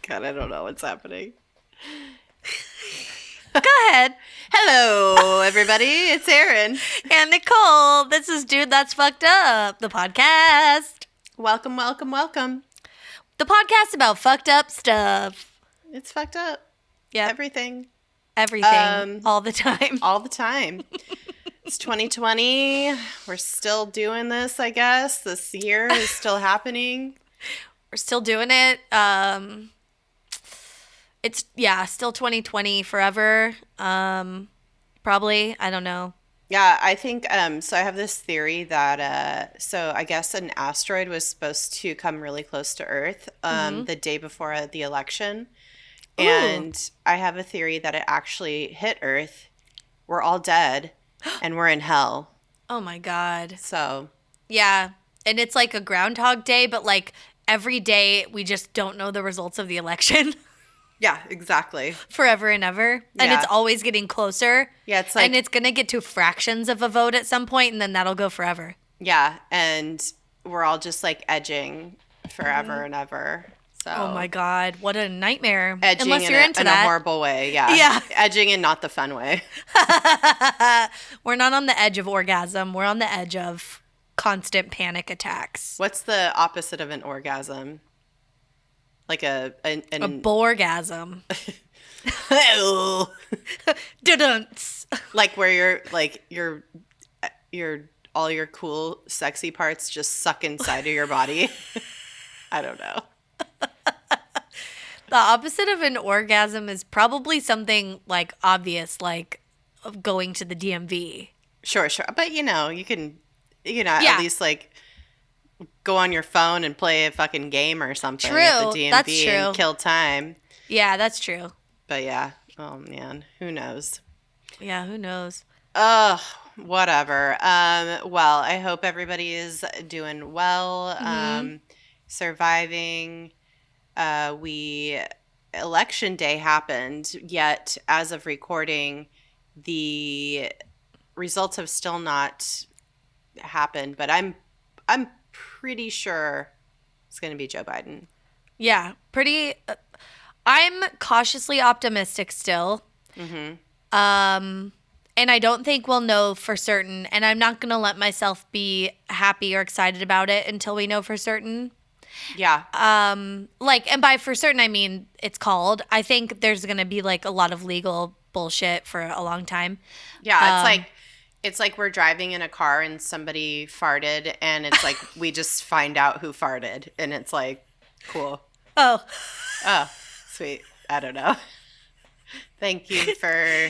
God, I don't know what's happening. Go ahead. Hello, everybody. It's Erin. And Nicole. This is Dude That's Fucked Up, the podcast. Welcome, welcome, welcome. The podcast about fucked up stuff. It's fucked up. Yeah. Everything. All the time. All the time. It's 2020. We're still doing this, I guess. This year is still happening. We're still doing it. It's, still 2020 forever. Probably. I don't know. Yeah, I think, so I have this theory that, so I guess an asteroid was supposed to come really close to Earth the day before the election. Ooh. And I have a theory that it actually hit Earth. We're all dead and we're in hell. Oh my God. So. Yeah. And it's like a Groundhog Day, but like every day we just don't know the results of the election. Yeah, exactly. Forever and ever. Yeah. And it's always getting closer. Yeah, it's like. And it's going to get to fractions of a vote at some point, and then that'll go forever. Yeah. And we're all just like edging forever and ever. So. Oh my God. What a nightmare. Edging Unless you're into that. In a horrible way. Yeah. Yeah. Edging in not the fun way. We're not on the edge of orgasm. We're on the edge of constant panic attacks. What's the opposite of an orgasm? Like a borgasm. Like where you're all your cool sexy parts just suck inside of your body. I don't know. The opposite of an orgasm is probably something like obvious, like going to the DMV. Sure. But you can at least like go on your phone and play a fucking game or something at the DMV that's true. And kill time. Yeah, that's true. But yeah, oh man, who knows? Yeah, who knows? Ugh, whatever. Well, I hope everybody is doing well, surviving. Election day happened, yet as of recording, the results have still not happened, but I'm pretty sure it's going to be Joe Biden. Yeah, I'm cautiously optimistic still. Mm-hmm. And I don't think we'll know for certain, and I'm not going to let myself be happy or excited about it until we know for certain. Yeah. And by for certain, I mean it's called. I think there's going to be like a lot of legal bullshit for a long time. Yeah, it's like we're driving in a car and somebody farted, and it's like we just find out who farted, and it's like, cool. Oh, sweet. I don't know. Thank you for,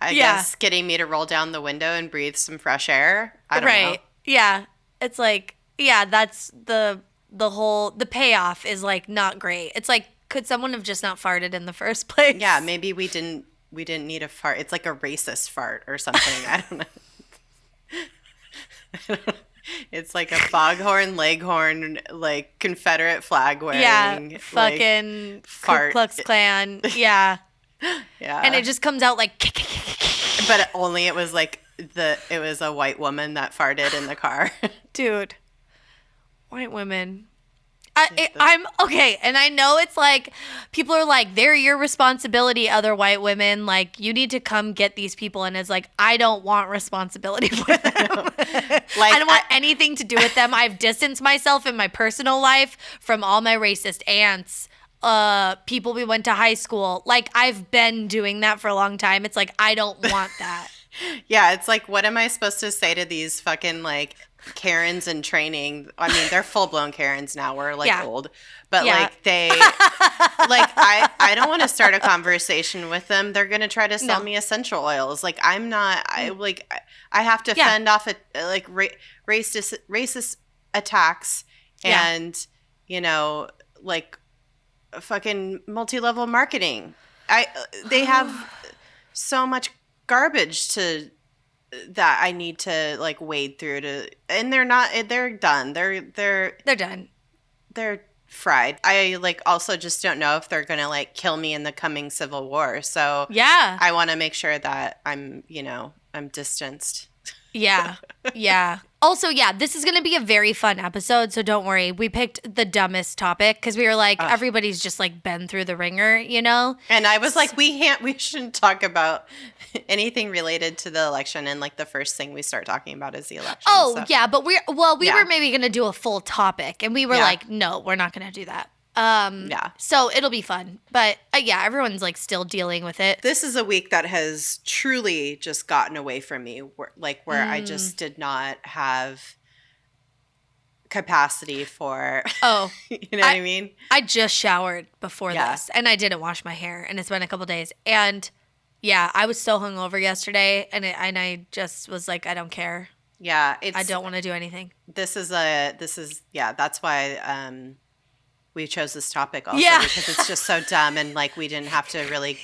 I guess, getting me to roll down the window and breathe some fresh air. I don't know. Yeah. It's like, that's the payoff is like not great. It's like, could someone have just not farted in the first place? Yeah, maybe we didn't need a fart. It's like a racist fart or something. I don't know. It's like a foghorn, leghorn, like Confederate flag wearing. Yeah, fucking Ku Klux Klan. Yeah. Yeah. And it just comes out like. But only it was like it was a white woman that farted in the car. Dude. White women. I'm okay, and I know it's like people are like, they're your responsibility, other white women. Like, you need to come get these people, and it's like, I don't want responsibility for them. I don't want anything to do with them. I've distanced myself in my personal life from all my racist aunts, people we went to high school. Like, I've been doing that for a long time. It's like, I don't want that. Yeah, it's like, what am I supposed to say to these fucking like Karens in training? I mean, they're full-blown Karens now. We're like old. But like they like I don't want to start a conversation with them. They're going to try to sell me essential oils. Like I'm not I have to fend off racist attacks and like fucking multi-level marketing. They have so much garbage that I need to like wade through and they're done. They're done. They're fried. I like also just don't know if they're going to like kill me in the coming civil war. So I want to make sure that I'm distanced. Yeah. Also, yeah, this is going to be a very fun episode, so don't worry. We picked the dumbest topic because we were like, everybody's just like been through the ringer, you know? And I was like, we shouldn't talk about anything related to the election. And like the first thing we start talking about is the election. Oh, so. yeah, but we were maybe going to do a full topic, and we were like, no, we're not going to do that. So it'll be fun. But yeah, everyone's like still dealing with it. This is a week that has truly just gotten away from me, where I just did not have capacity for, you know what I mean? I just showered before this, and I didn't wash my hair, and it's been a couple days. And yeah, I was so hungover yesterday, and I just was like, I don't care. Yeah. I don't want to do anything. That's why we chose this topic also because it's just so dumb and like we didn't have to really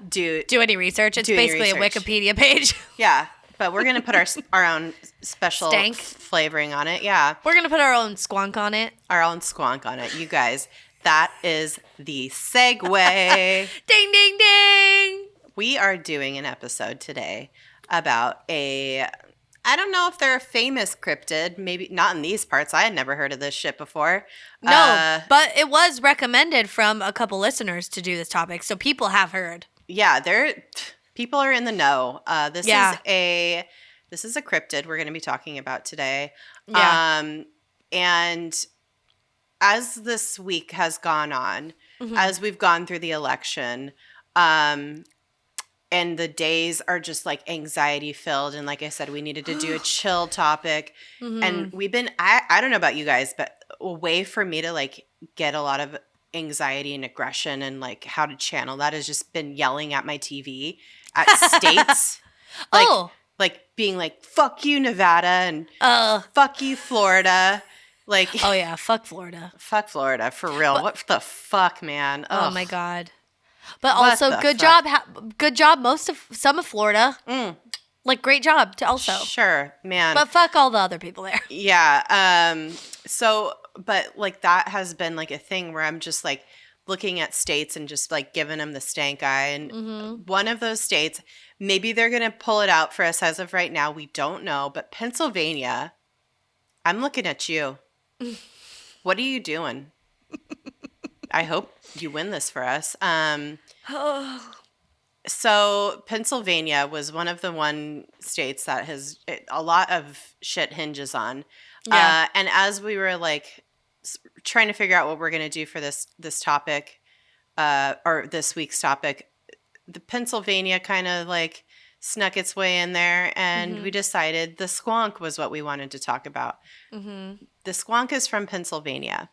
do any research. It's basically a Wikipedia page. Yeah, but we're gonna put our own special flavoring on it. Yeah, we're gonna put our own squonk on it. Our own squonk on it, you guys. That is the segue. Ding ding ding. We are doing an episode today about I don't know if they're a famous cryptid. Maybe not in these parts. I had never heard of this shit before. No, but it was recommended from a couple listeners to do this topic, so people have heard. Yeah, people are in the know. This is a cryptid we're going to be talking about today. Yeah. And as this week has gone on, as we've gone through the election, and the days are just like anxiety filled. And like I said, we needed to do a chill topic. And we've been, I don't know about you guys, but a way for me to like get a lot of anxiety and aggression and like how to channel that has just been yelling at my TV at states. Like being like, fuck you, Nevada, and fuck you, Florida. Like, oh yeah, fuck Florida. Fuck Florida, for real. What the fuck, man? Ugh. Oh my God. But also, good job. Good job. Some of Florida. Like, great job to also. Sure, man. But fuck all the other people there. Yeah. But like that has been like a thing where I'm just like looking at states and just like giving them the stank eye. And one of those states, maybe they're gonna pull it out for us as of right now. We don't know. But Pennsylvania, I'm looking at you. What are you doing? I hope you win this for us. So Pennsylvania was one of the states that has a lot of shit hinges on. Yeah. And as we were like trying to figure out what we're going to do for this topic, or this week's topic, the Pennsylvania kind of like snuck its way in there, and we decided the squonk was what we wanted to talk about. The squonk is from Pennsylvania.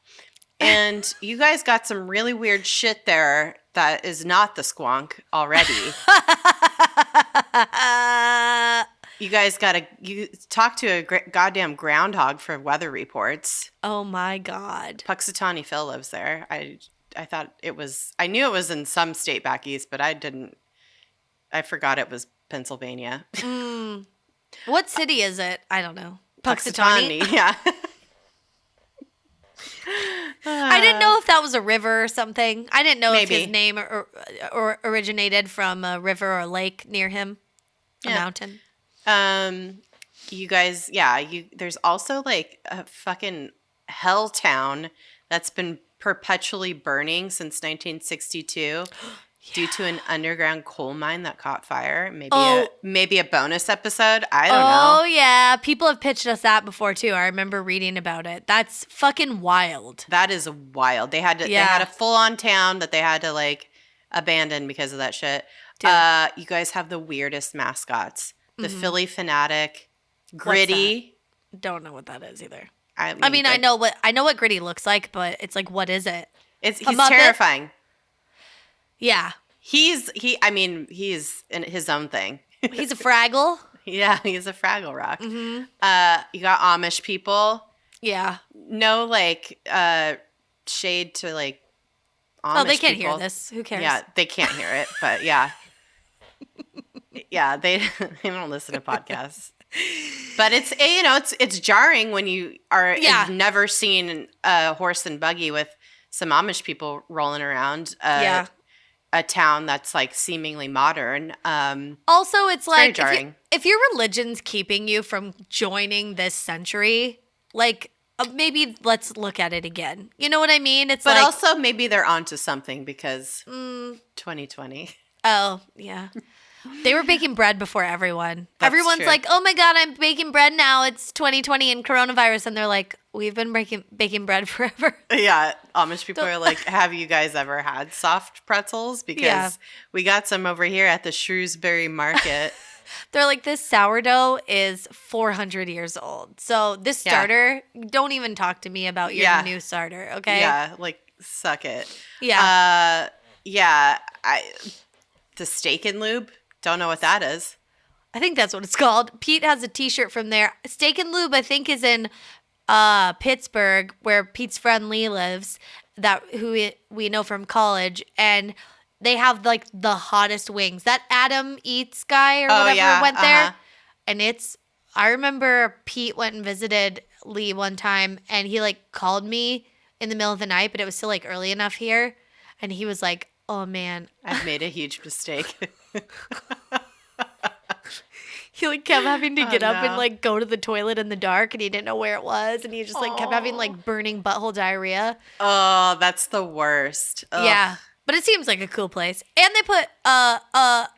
And you guys got some really weird shit there that is not the squonk already. You guys you talk to a goddamn groundhog for weather reports. Oh my God. Puxatawny Phil lives there. I knew it was in some state back east, but I forgot it was Pennsylvania. What city is it? I don't know. Puxatawny? Yeah. I didn't know if that was a river or something. I didn't know if his name or originated from a river or a lake near him, a mountain. You guys, there's also like a fucking hell town that's been perpetually burning since 1962. Due to an underground coal mine that caught fire. Maybe a bonus episode. I don't know. Oh, yeah. People have pitched us that before, too. I remember reading about it. That's fucking wild. That is wild. They had a full-on town that they had to, like, abandon because of that shit. You guys have the weirdest mascots. The Philly Fanatic, Gritty. Don't know what that is either. I know what Gritty looks like, but it's like, what is it? He's terrifying. Yeah. He's in his own thing. He's a Fraggle. Yeah, he's a Fraggle Rock. You got Amish people. Yeah. No, like, shade to, like, Amish they can't people. Hear this. Who cares? Yeah, they can't hear it, but yeah. Yeah, they don't listen to podcasts. But it's jarring when you've never seen a horse and buggy with some Amish people rolling around. a town that's like seemingly modern. Also, it's very like jarring. if your religion's keeping you from joining this century, like maybe let's look at it again. You know what I mean? It's But like, also maybe they're onto something because 2020. oh yeah, they were baking bread before everyone. That's Everyone's true. like, oh my God, I'm baking bread now. It's 2020 and coronavirus, and they're like, we've been baking bread forever. Yeah, Amish people are like, have you guys ever had soft pretzels? Because we got some over here at the Shrewsbury Market. They're like, this sourdough is 400 years old. So this starter, don't even talk to me about your new starter, okay? Yeah, like, suck it. Yeah. The steak and lube, don't know what that is. I think that's what it's called. Pete has a t-shirt from there. Steak and Lube, I think, is in Pittsburgh, where Pete's friend Lee lives, who we know from college, and they have like the hottest wings. That Adam Eats guy or whatever went there, and I remember Pete went and visited Lee one time, and he like called me in the middle of the night, but it was still like early enough here, and he was like, "Oh man, I've made a huge mistake." He like kept having to get up and like go to the toilet in the dark, and he didn't know where it was, and he just like kept having like burning butthole diarrhea. Oh, that's the worst. Ugh. Yeah, but it seems like a cool place. And they put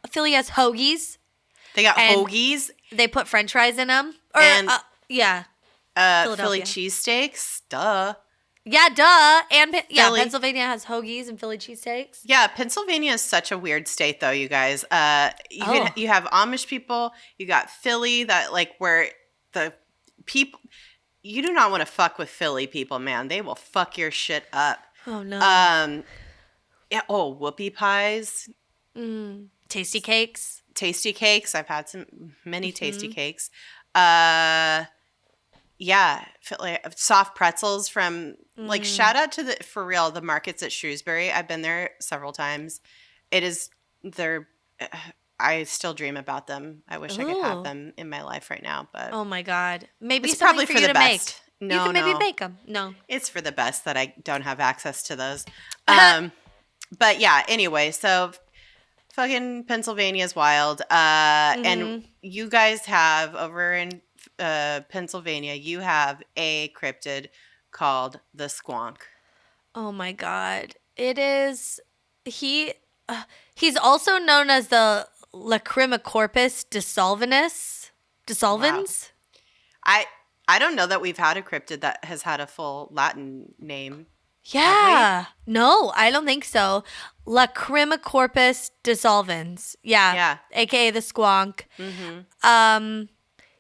Philly has hoagies. They got hoagies. They put French fries in them. Philly cheesesteaks. Duh. Yeah, duh. And Philly. Pennsylvania has hoagies and Philly cheesesteaks. Yeah, Pennsylvania is such a weird state, though, you guys. You have Amish people. You got Philly, that like where the people. You do not want to fuck with Philly people, man. They will fuck your shit up. Oh no. Yeah. Oh, whoopie pies. Tasty cakes. Tasty cakes. I've had many tasty cakes. Yeah, soft pretzels from like shout out to the markets at Shrewsbury. I've been there several times. I still dream about them. I wish I could have them in my life right now, but oh my God, maybe it's something probably for for you the to best. Make. No, you can maybe bake them. No, it's for the best that I don't have access to those. But yeah, anyway, so fucking Pennsylvania is wild. And you guys have over in Pennsylvania, you have a cryptid called the Squonk. Oh my God. It is he's also known as the Lacrimicorpus dissolvens. Wow. I don't know that we've had a cryptid that has had a full Latin name. Yeah. No, I don't think so. Lacrimicorpus dissolvens. Yeah. Yeah. AKA the Squonk.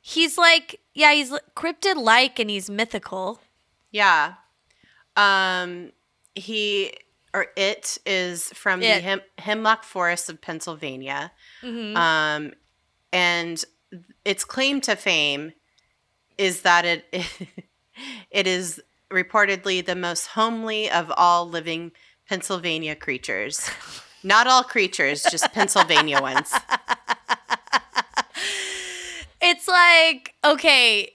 He's like, he's cryptid-like and he's mythical. Yeah. It is from the hemlock forests of Pennsylvania. And its claim to fame is that it is reportedly the most homely of all living Pennsylvania creatures. Not all creatures, just Pennsylvania ones. It's like, okay,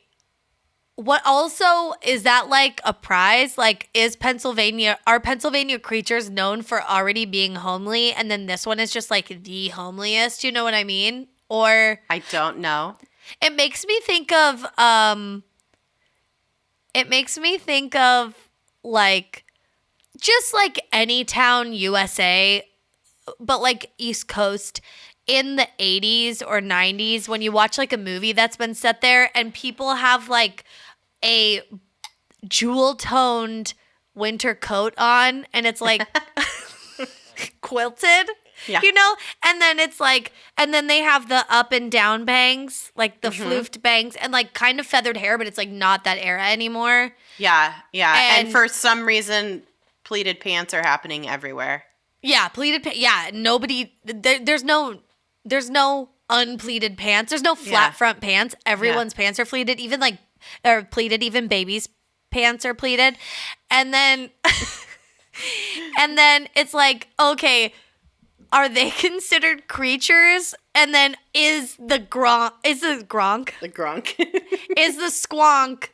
what also is that like a prize? Like, are Pennsylvania creatures known for already being homely, and then this one is just like the homeliest? You know what I mean? Or I don't know. It makes me think of like just like any town USA, but like East Coast in the 80s or 90s when you watch like a movie that's been set there and people have like a jewel-toned winter coat on and it's like quilted. Yeah. You know? And then it's like, and then they have the up and down bangs, like the floofed bangs, and like kind of feathered hair, but it's like not that era anymore. Yeah, yeah. And for some reason, pleated pants are happening everywhere. Yeah, pleated pants. Yeah, nobody, there's no unpleated pants. There's no flat front pants. Everyone's pants are pleated, even like, or pleated, even babies' pants are pleated. And then, and then it's like, okay, are they considered creatures? And then is the Squonk is the Squonk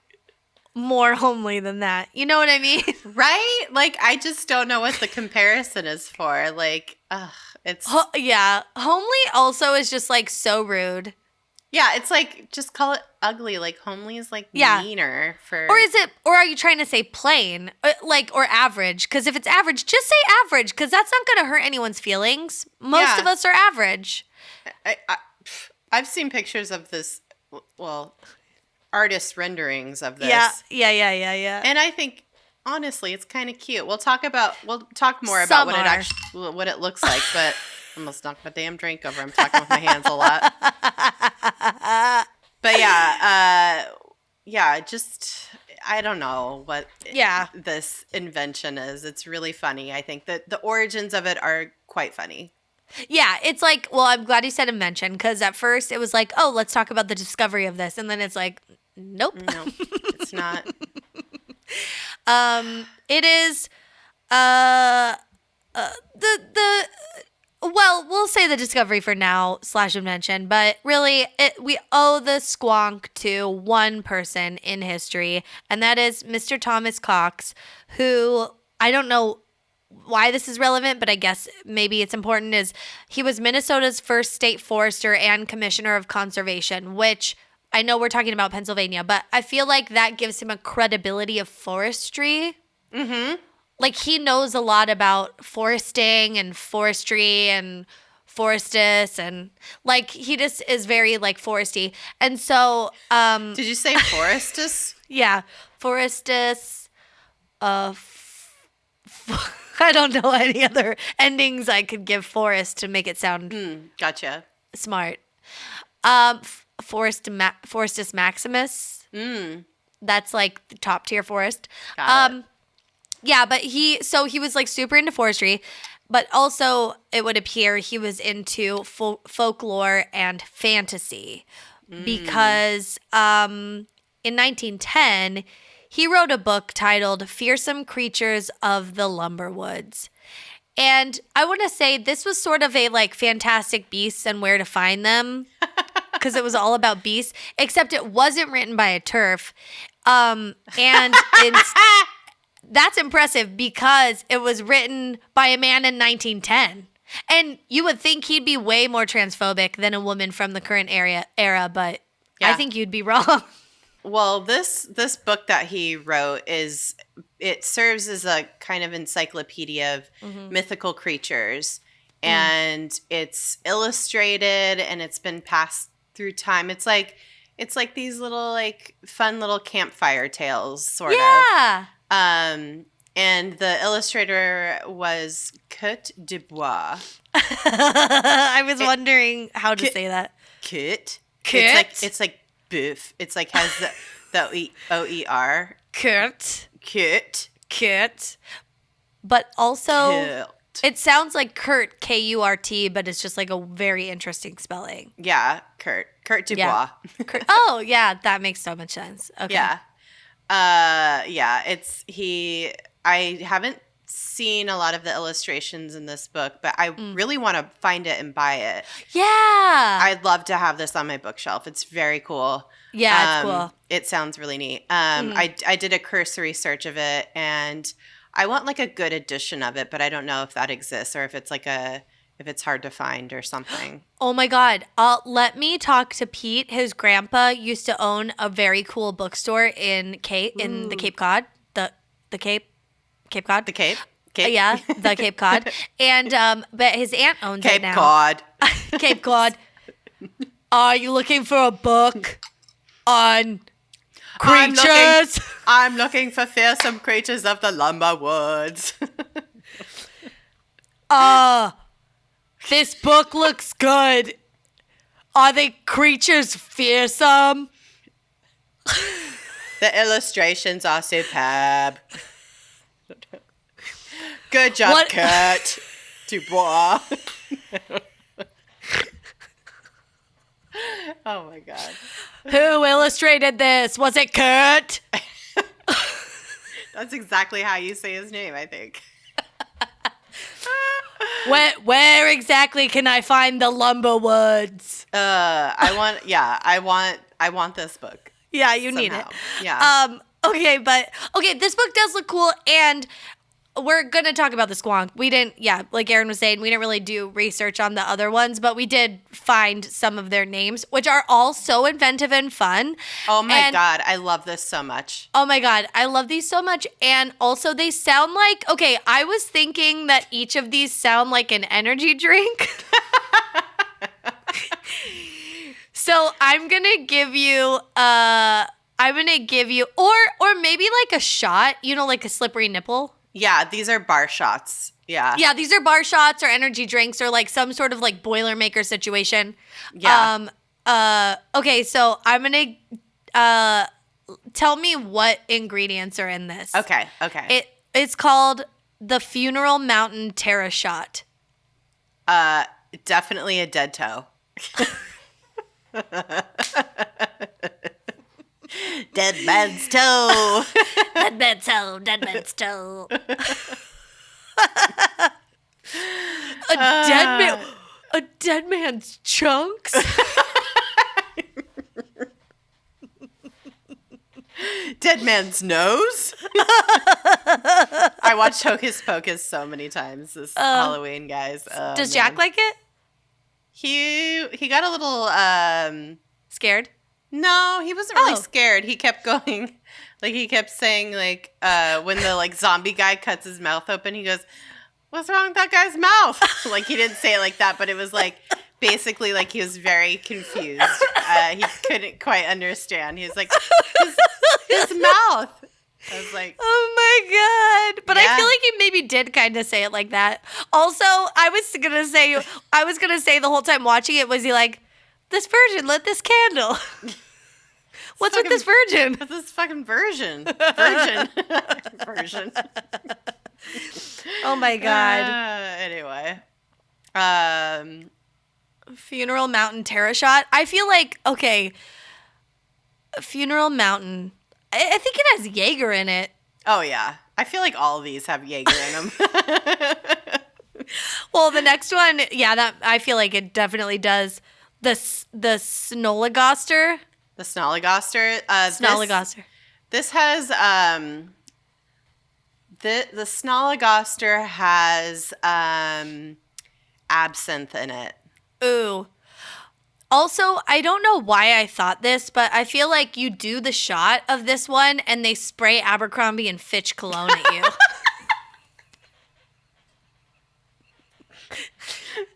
more homely than that. You know what I mean? Right? Like, I just don't know what the comparison is for. Like, it's... Yeah. Homely also is just, like, so rude. Yeah, it's like, just call it ugly. Like, homely is, like, meaner for... Or are you trying to say plain? Or average? Because if it's average, just say average, because that's not going to hurt anyone's feelings. Most of us are average. I've seen pictures of this, well, artist renderings of this. Yeah. And I think, honestly, it's kind of cute. We'll talk more about what it looks like, but... I almost knocked my damn drink over. I'm talking with my hands a lot. But just, I don't know what this invention is. It's really funny. I think that the origins of it are quite funny. Yeah, it's like, well, I'm glad you said invention, because at first it was like, oh, let's talk about the discovery of this. And then it's like, nope. No, it's not. It is, well, we'll say the discovery for now / invention, but really we owe the squonk to one person in history, and that is Mr. Thomas Cox, who, I don't know why this is relevant, but I guess maybe it's important, is he was Minnesota's first state forester and commissioner of conservation, which I know we're talking about Pennsylvania, but I feel like that gives him a credibility of forestry. Mm-hmm. Like, he knows a lot about foresting and forestry and forestus, and, like, he just is very, like, foresty. And so... Did you say forestus? Yeah. Forestus. I don't know any other endings I could give forest to make it sound... Gotcha. Smart. Forestus maximus. That's, like, the top tier forest. Got it. Yeah, but he was like super into forestry, but also it would appear he was into folklore and fantasy because in 1910 he wrote a book titled Fearsome Creatures of the Lumberwoods. And I want to say this was sort of a like Fantastic Beasts and Where to Find Them, because it was all about beasts, except it wasn't written by a TERF. And that's impressive because it was written by a man in 1910. And you would think he'd be way more transphobic than a woman from the current era, but I think you'd be wrong. Well, this book that he wrote it serves as a kind of encyclopedia of mythical creatures, and it's illustrated and it's been passed through time. It's like these little like fun little campfire tales, sort of. Yeah. And the illustrator was Kurt Dubois. I was wondering how to say that. Kurt. Kurt. It's like boof. It's like has the OER. Kurt. Kurt. But also, Kurt. It sounds like Kurt, Kurt, but it's just like a very interesting spelling. Yeah, Kurt Dubois. Yeah. Oh, yeah, that makes so much sense. Okay. Yeah. I haven't seen a lot of the illustrations in this book, but I really want to find it and buy it. Yeah. I'd love to have this on my bookshelf. It's very cool. Yeah, it's cool. It sounds really neat. I did a cursory search of it, and I want like a good edition of it, but I don't know if that exists or if it's like if it's hard to find or something. Oh my God. Let me talk to Pete. His grandpa used to own a very cool bookstore in the Cape Cod. The Cape Cod? The Cape? Yeah, the Cape Cod. And but his aunt owns it now. Cape Cod. Cape Cod. Are you looking for a book on creatures? I'm looking for fearsome creatures of the lumber woods. This book looks good. Are the creatures fearsome? The illustrations are superb. Good job, Kurt Dubois. Oh my God. Who illustrated this? Was it Kurt? That's exactly how you say his name, I think. Where exactly can I find the lumber woods? I want this book. Yeah, you need it. Yeah. Okay, this book does look cool, and we're going to talk about the Squonk. We didn't, like Erin was saying, we didn't really do research on the other ones, but we did find some of their names, which are all so inventive and fun. Oh my God, I love this so much. Oh my God, I love these so much. And also they sound like, okay, I was thinking that each of these sound like an energy drink. So I'm going to give you, or maybe like a shot, like a slippery nipple. Yeah, these are bar shots. Yeah. Yeah, these are bar shots or energy drinks or like some sort of like Boilermaker situation. Yeah. Okay, so I'm going to tell me what ingredients are in this. Okay. It's called the Funeral Mountain Terra Shot. Definitely a dead toe. Dead man's toe. Dead man's toe. Dead man's toe. A dead man's chunks. Dead man's nose. I watched Hocus Pocus so many times this Halloween, guys. Does Jack like it? He got a little scared. No, he wasn't really scared. He kept going, like he kept saying, like when the like zombie guy cuts his mouth open, he goes, "What's wrong with that guy's mouth?" Like he didn't say it like that, but it was like basically like he was very confused. He couldn't quite understand. He was like, his mouth. I was like, oh my God. But yeah. I feel like he maybe did kind of say it like that. Also, I was gonna say the whole time watching it, was he like, "This virgin lit this candle"? What's with this virgin? What's this fucking version? Version. Oh my God. Anyway. Funeral Mountain Terra Shot. I feel like, okay, Funeral Mountain, I think it has Jaeger in it. Oh, yeah. I feel like all of these have Jaeger in them. Well, the next one, yeah, that I feel like it definitely does. The Snolligoster. The Snolligoster. Snolligoster. This has the Snolligoster has absinthe in it. Ooh. Also, I don't know why I thought this, but I feel like you do the shot of this one and they spray Abercrombie and Fitch cologne at you.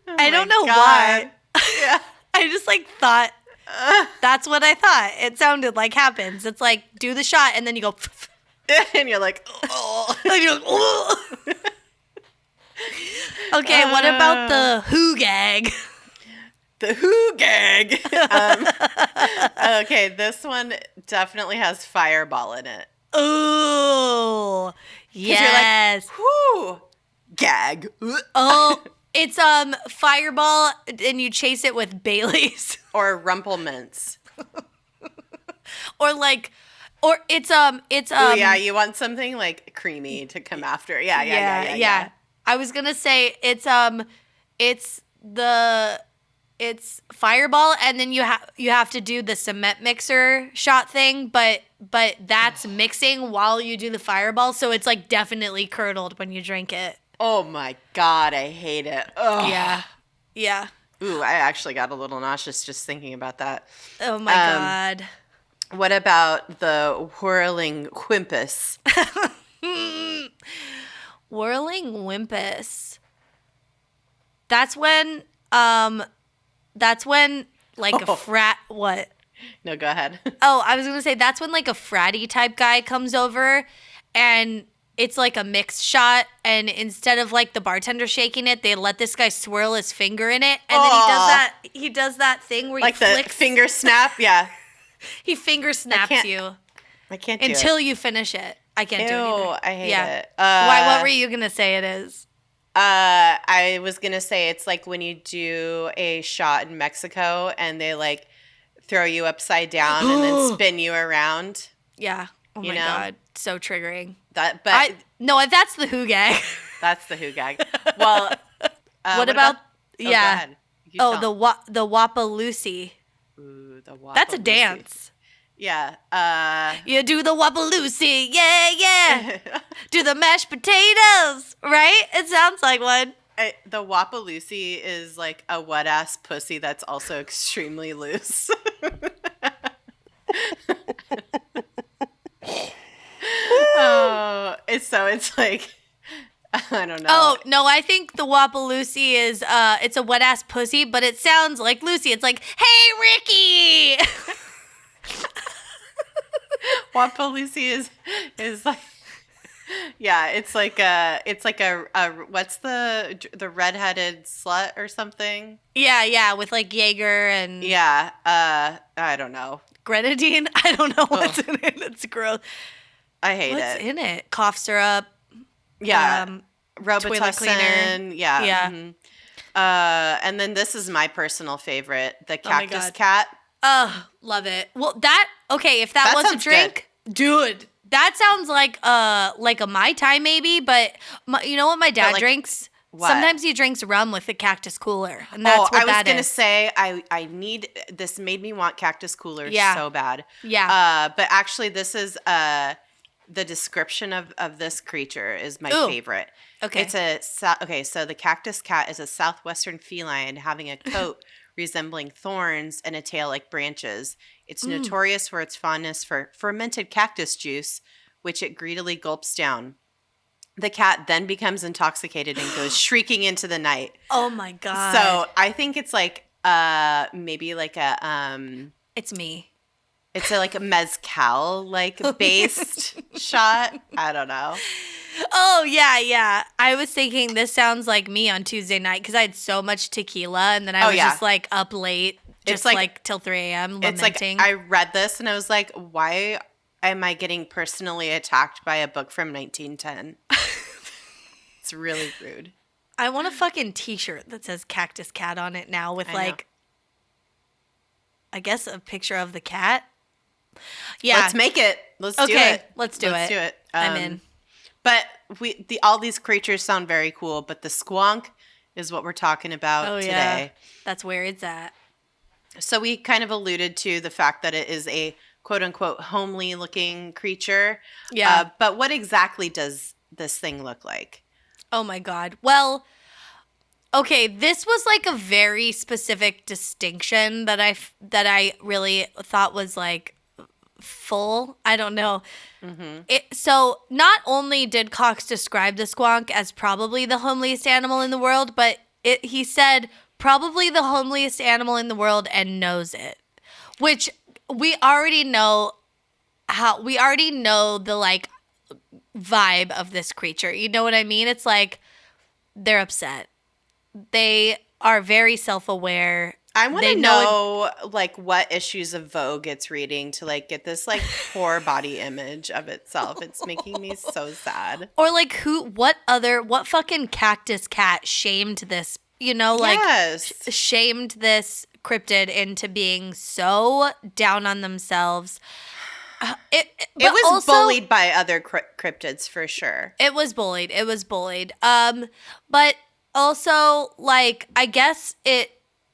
I don't know why. Yeah. I just like thought that's what I thought. It sounded like happens. It's like do the shot and then you go and you're like, oh. And you're like, oh. Okay, what about the Who gag? The Who gag. Okay, this one definitely has Fireball in it. Oh, yes. You're like, whoo, gag. Oh, it's Fireball, and you chase it with Baileys or Rumplemints, or it's Oh yeah, you want something like creamy to come after. Yeah. I was gonna say it's Fireball, and then you have to do the cement mixer shot thing, but that's mixing while you do the Fireball, so it's like definitely curdled when you drink it. Oh my God, I hate it. Ugh. Yeah. Ooh, I actually got a little nauseous just thinking about that. Oh my God. What about the Whirling Whimpus? Whirling Whimpus. That's when like a frat, what? No, go ahead. Oh, I was going to say that's when like a fratty type guy comes over and it's like a mixed shot, and instead of like the bartender shaking it, they let this guy swirl his finger in it, and then he does that thing where like he flicks. The finger snap, yeah. He finger snaps you. I can't do until it. You finish it. I can't do it either. I hate it. Why? What were you gonna say? It is. I was gonna say it's like when you do a shot in Mexico and they like throw you upside down and then spin you around. Yeah. Oh my God. So triggering. That's the Who gag. That's the Who gag. Well, what about yeah? The Wapaloosie. Ooh, the Wapaloosie. That's a dance. Yeah. You do the Wapaloosie. Yeah. Do the mashed potatoes. Right? It sounds like one. The Wapaloosie is like a wet ass pussy that's also extremely loose. It's like, I don't know. Oh, no, I think the Wapaloosie is, it's a wet ass pussy, but it sounds like Lucy. It's like, hey, Ricky! Wapaloosie is like, yeah, it's like a what's the redheaded slut or something? Yeah, with like Jaeger and Yeah, I don't know. grenadine. I don't know what's in it. It's gross. I hate What's it. in it? Cough syrup. Yeah, toilet Robitussin. cleaner. Yeah. Mm-hmm. And then this is my personal favorite, the Oh my Cactus God. Cat. Oh, love it. Well, if that was a sounds drink, dude, that sounds like a Mai Tai maybe, but you know what my dad like, drinks? what? Sometimes he drinks rum with the cactus cooler, and that's what I was that gonna is. say I need this. Made me want Cactus Cooler so bad. Yeah. But actually, this is the description of this creature is my favorite. Okay. So the Cactus Cat is a southwestern feline having a coat resembling thorns and a tail like branches. It's notorious for its fondness for fermented cactus juice, which it greedily gulps down. The cat then becomes intoxicated and goes shrieking into the night. Oh my God. So I think it's like maybe like a it's me. It's like a mezcal like based shot. I don't know. Oh, yeah. I was thinking this sounds like me on Tuesday night because I had so much tequila and then I was just like up late, just like till 3 a.m. lamenting. It's like I read this and I was like, why am I getting personally attacked by a book from 1910? It's really rude. I want a fucking t-shirt that says Cactus Cat on it now with I guess a picture of the cat. Yeah. Let's make it. Let's do it. Let's do it. I'm in. But all these creatures sound very cool, but the Squonk is what we're talking about today. Yeah. That's where it's at. So we kind of alluded to the fact that it is a quote unquote homely looking creature. Yeah. But what exactly does this thing look like? Oh my God. Well, okay, this was like a very specific distinction that I really thought was like full. I don't know. Mm-hmm. So not only did Cox describe the Squonk as probably the homeliest animal in the world, but he said probably the homeliest animal in the world and knows it, which we already know the like vibe of this creature. You know what I mean? It's like they're upset. They are very self-aware. I want to know like what issues of Vogue it's reading to like get this like poor body image of itself. It's making me so sad. Or like what fucking cactus cat shamed this, shamed this cryptid into being so down on themselves. It was also bullied by other cryptids for sure. It was bullied. But also like I guess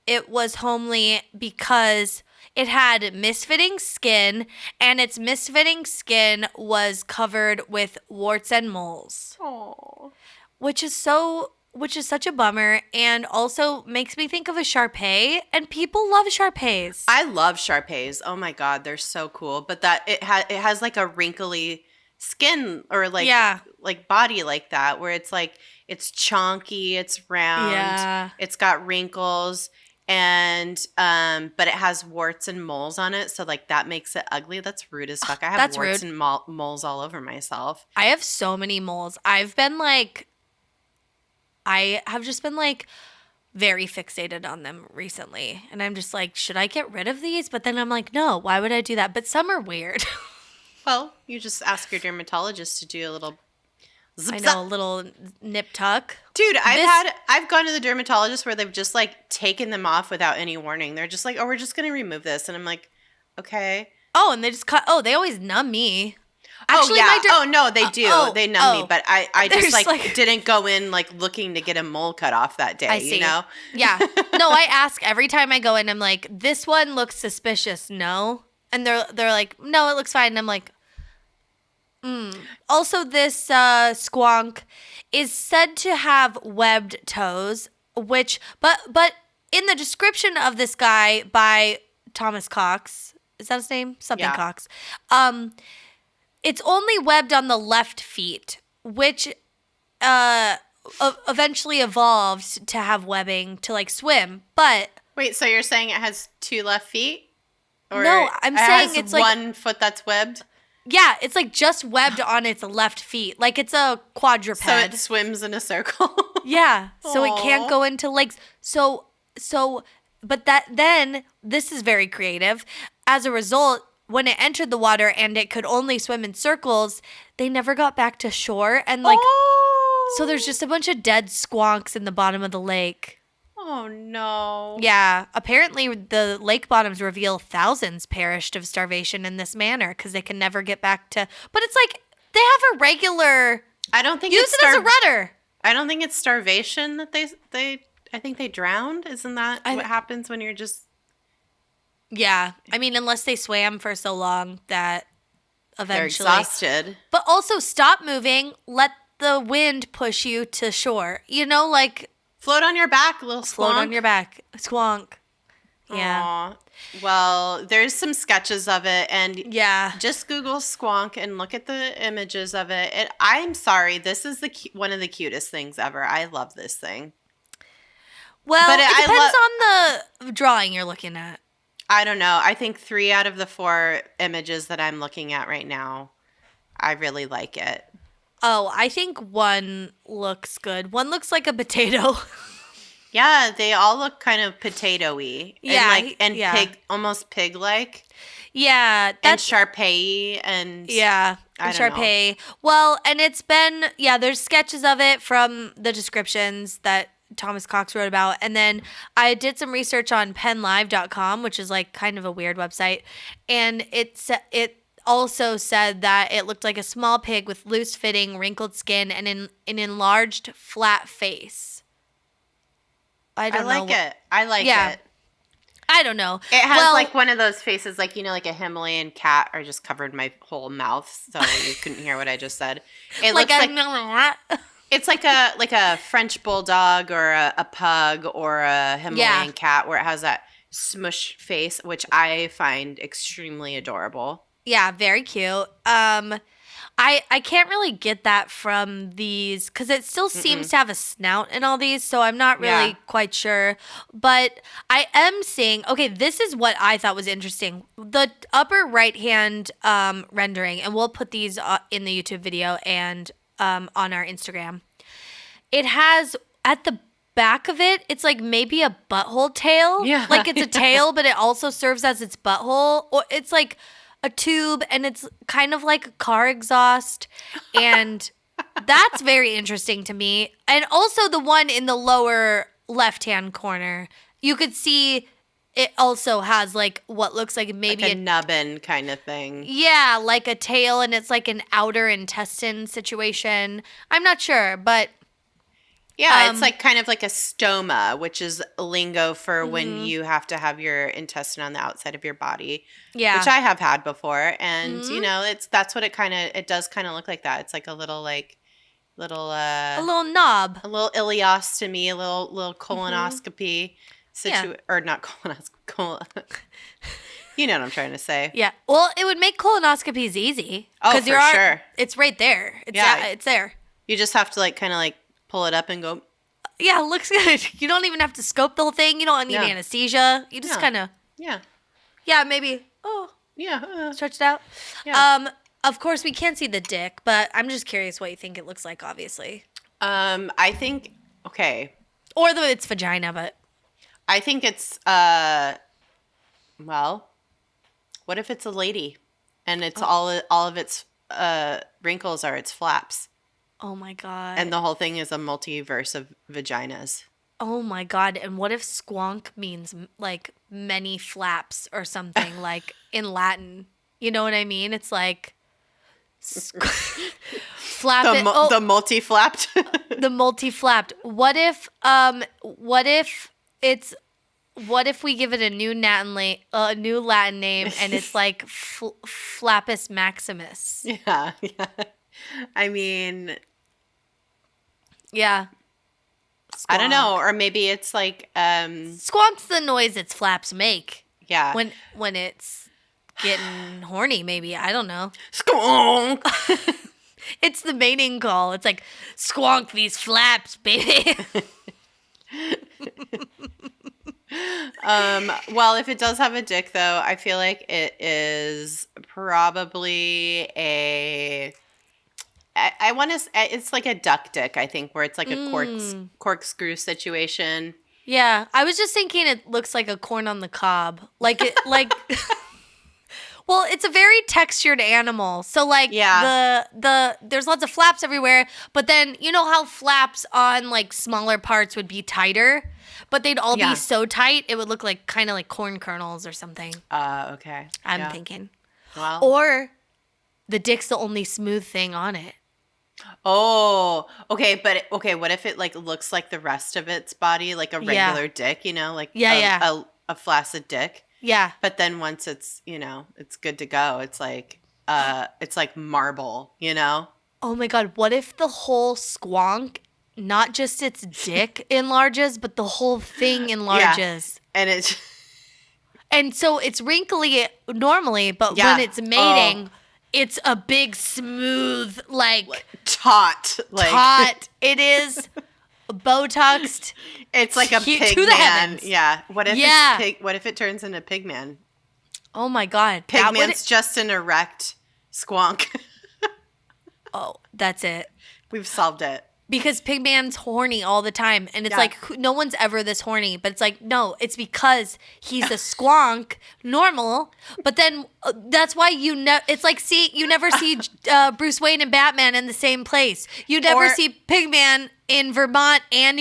it was homely because it had misfitting skin, and its misfitting skin was covered with warts and moles. Aww. Which is such a bummer, and also makes me think of a Shar-Pei, and people love Shar-Peis. I love Shar-Peis. Oh my God, they're so cool. But that it has like a wrinkly skin or like body like that, where it's like it's chonky, it's round, it's got wrinkles. And but it has warts and moles on it, so like that makes it ugly. That's rude as fuck. I have warts and moles all over myself. I have so many moles. I have just been like very fixated on them recently, and I'm just like, should I get rid of these? But then I'm like, no, why would I do that? But some are weird. Well, you just ask your dermatologist to do a little. I know, a little nip tuck. Dude, I've gone to the dermatologist where they've just like taken them off without any warning. They're just like, oh, we're just going to remove this. And I'm like, okay. Oh, and they just they always numb me. Actually, no, they do. They numb me, but I just like didn't go in like looking to get a mole cut off that day, I see. You know? Yeah. No, I ask every time I go in, I'm like, this one looks suspicious. No. And they're like, no, it looks fine. And I'm like, Also, this squonk is said to have webbed toes, which, but in the description of this guy by Thomas Cox, is that his name? Something Yeah. Cox. It's only webbed on the left feet, which eventually evolved to have webbing to like swim. But Wait, so you're saying it has 2 left feet? Or no, I'm saying it's like one foot that's webbed? yeah, it's like just webbed on its left feet, like it's a quadruped. So it swims in a circle. Yeah, so it can't Aw. go into legs. But then this is very creative. As a result, when it entered the water and it could only swim in circles, they never got back to shore. And like, so there's just a bunch of dead squonks in the bottom of the lake. Oh, no. Yeah, apparently the lake bottoms reveal thousands perished of starvation in this manner because they can never get back to. But it's like they have a regular. I don't think Use it as a rudder. I don't think it's starvation that they I think they drowned. Isn't that what happens when you're just... Yeah. I mean, unless they swam for so long that eventually... They're exhausted. But also stop moving. Let the wind push you to shore. You know, like... Float on your back, little squonk. Float on your back. Squonk. Yeah. Aww. Well, there's some sketches of it, and Yeah. just Google squonk and look at the images of it. And I'm sorry, this is one of the cutest things ever. I love this thing. Well, But it I depends on the drawing you're looking at. I don't know. I think 3 out of the 4 images that I'm looking at right now, I really like it. Oh, I think one looks good. One looks like a potato. Yeah, they all look kind of potato-y. Yeah, And yeah. pig, almost pig-like. Yeah. And That's... Shar-Pei and... Yeah. I don't know. Sharpay. Well, and it's been, there's sketches of it from the descriptions that Thomas Cox wrote about. And then I did some research on penlive.com, which is like kind of a weird website. And it also said that it looked like a small pig with loose fitting, wrinkled skin and an enlarged flat face. I like it. I like it. I don't know. It has like one of those faces, like, you know, like a Himalayan cat. I just covered my whole mouth so you couldn't hear what I just said. It looks like it's like a French bulldog or a pug or a Himalayan cat where it has that smush face, which I find extremely adorable. Yeah, very cute. I can't really get that from these because it still seems to have a snout in all these, so I'm not really quite sure. But I am seeing, okay, this is what I thought was interesting. The upper right-hand rendering, and we'll put these in the YouTube video and on our Instagram. It has, at the back of it, it's like maybe a butthole tail. Yeah. Like it's a tail, but it also serves as its butthole. Or it's like a tube, and it's kind of like a car exhaust, and that's very interesting to me. And also the one in the lower left-hand corner, you could see it also has like what looks like maybe like a nubbin kind of thing. Yeah, like a tail, and it's like an outer intestine situation. I'm not sure, but yeah, it's like kind of like a stoma, which is lingo for when you have to have your intestine on the outside of your body. Yeah. Which I have had before. And, you know, that's what it does kind of look like that. It's like a little a little knob. A little ileostomy, a little colonoscopy or not colonoscopy. You know what I'm trying to say. Yeah. Well, it would make colonoscopies easy. Oh, for sure. It's right there. It's there. You just have to like kind of like pull it up and go. Yeah, it looks good. You don't even have to scope the whole thing. You don't need anesthesia. You just kind of. Yeah. Yeah, maybe. Oh. Yeah. Stretch it out. Yeah. Of course, we can't see the dick, but I'm just curious what you think it looks like, obviously. I think, okay. Or its vagina, but. I think it's, well, what if it's a lady and it's all of its wrinkles are its flaps? Oh my God. And the whole thing is a multiverse of vaginas. Oh my God. And what if squonk means like many flaps or something like in Latin? You know what I mean? It's like flap the multi-flapped. The multi-flapped. What if it's What if we give it a new Latin name and it's like Flappus Maximus? Yeah. I mean, yeah. Squonk. I don't know, or maybe it's like Squonk's the noise its flaps make. Yeah. When it's getting horny, maybe. I don't know. Squonk. It's the mating call. It's like, squonk these flaps, baby. Well, if it does have a dick, though, I feel like it is probably I want to. It's like a duck dick, I think, where it's like a corkscrew situation. Yeah, I was just thinking it looks like a corn on the cob, Well, it's a very textured animal. So there's lots of flaps everywhere, but then you know how flaps on like smaller parts would be tighter, but they'd all be so tight it would look like kind of like corn kernels or something. Okay. I'm thinking. Well. Or the dick's the only smooth thing on it. Oh, okay, but what if it like looks like the rest of its body, like a regular dick, you know, like a flaccid dick? Yeah. But then once it's, you know, it's good to go. It's like marble, you know? Oh my God. What if the whole squonk, not just its dick enlarges, but the whole thing enlarges? Yeah. And so it's wrinkly normally, but when it's mating, it's a big, smooth, like taut. It is Botoxed. It's like a pig man. Yeah. What if it turns into Pigman? Oh my God. Pigman's just an erect squonk. Oh, that's it. We've solved it. Because Pigman's horny all the time. And it's like, no one's ever this horny. But it's like, no, it's because he's a squonk, normal. But then that's why it's like, you never see Bruce Wayne and Batman in the same place. You never see Pigman in Vermont, and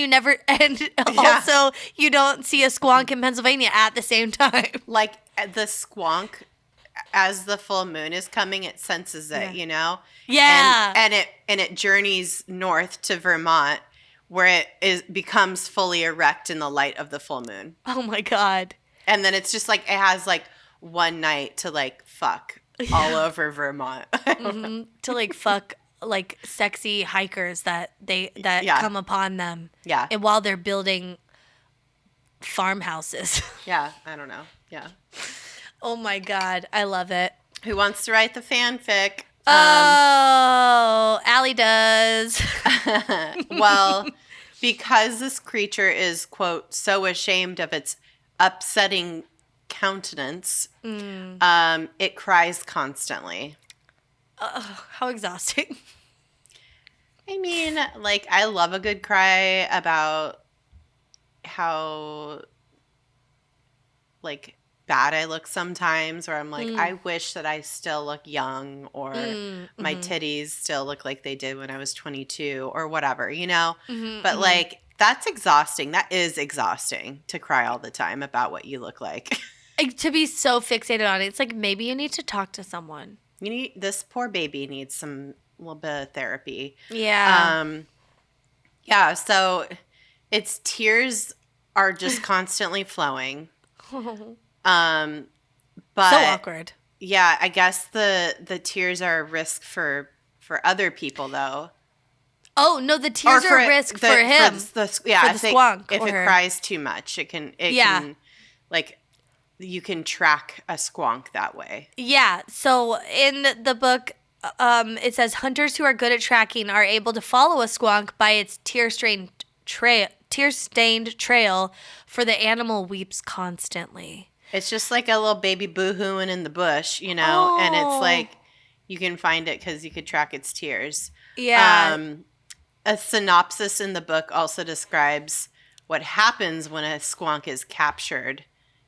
also you don't see a squonk in Pennsylvania at the same time. Like the squonk, as the full moon is coming, it senses it, you know? Yeah. And it journeys north to Vermont, where it becomes fully erect in the light of the full moon. Oh my God. And then it's just like, it has like one night to like fuck all over Vermont. To like fuck like sexy hikers that come upon them. Yeah. And while they're building farmhouses. Yeah. I don't know. Yeah. Oh my God. I love it. Who wants to write the fanfic? Allie does. Well, because this creature is, quote, so ashamed of its upsetting countenance, it cries constantly. How exhausting. I mean, like, I love a good cry about how, like, bad I look sometimes, or I'm like, I wish that I still look young, or my titties still look like they did when I was 22, or whatever, you know? But like, that's exhausting. That is exhausting to cry all the time about what you look like. To be so fixated on it. It's like, maybe you need to talk to someone. This poor baby needs a little bit of therapy. Yeah. Yeah, so its tears are just constantly flowing. But so awkward. Yeah, I guess the tears are a risk for other people, though. Oh no, the tears are a risk for him. For the squonk. If it cries too much, it can like, you can track a squonk that way. Yeah. So in the book, it says hunters who are good at tracking are able to follow a squonk by its tear-stained trail, for the animal weeps constantly. It's just like a little baby boo-hooing in the bush, you know, and it's like, you can find it because you could track its tears. Yeah. A synopsis in the book also describes what happens when a squonk is captured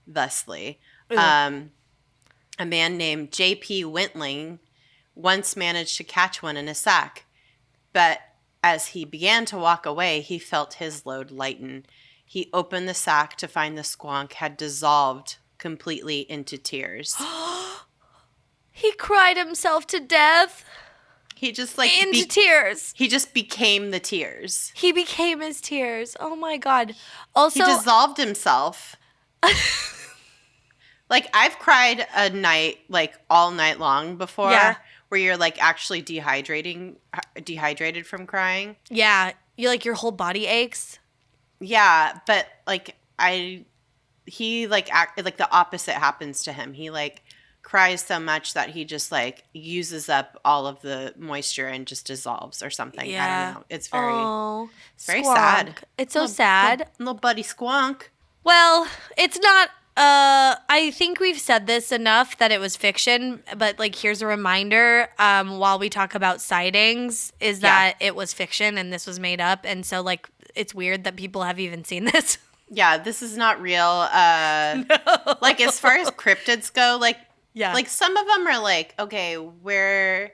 thusly. A man named J.P. Wintling once managed to catch one in a sack, but as he began to walk away, he felt his load lighten. He opened the sack to find the squonk had dissolved completely into tears. He cried himself to death. He just like into tears. He just became the tears. He became his tears. Oh my God. Also, he dissolved himself. Like, I've cried a night, like, all night long before. Yeah. Where you're, like, actually dehydrated from crying. Yeah. You like your whole body aches. Yeah, but, like, he, like, like, the opposite happens to him. He, like, cries so much that he just, like, uses up all of the moisture and just dissolves or something. Yeah. I don't know. It's very Squonk. sad. It's so sad. Little buddy Squonk. Well, it's not. I think we've said this enough that it was fiction, but like here's a reminder while we talk about sightings is that it was fiction and this was made up, and so like it's weird that people have even seen this. Yeah, this is not real. No. Like as far as cryptids go, like Yeah. like some of them are like, okay, where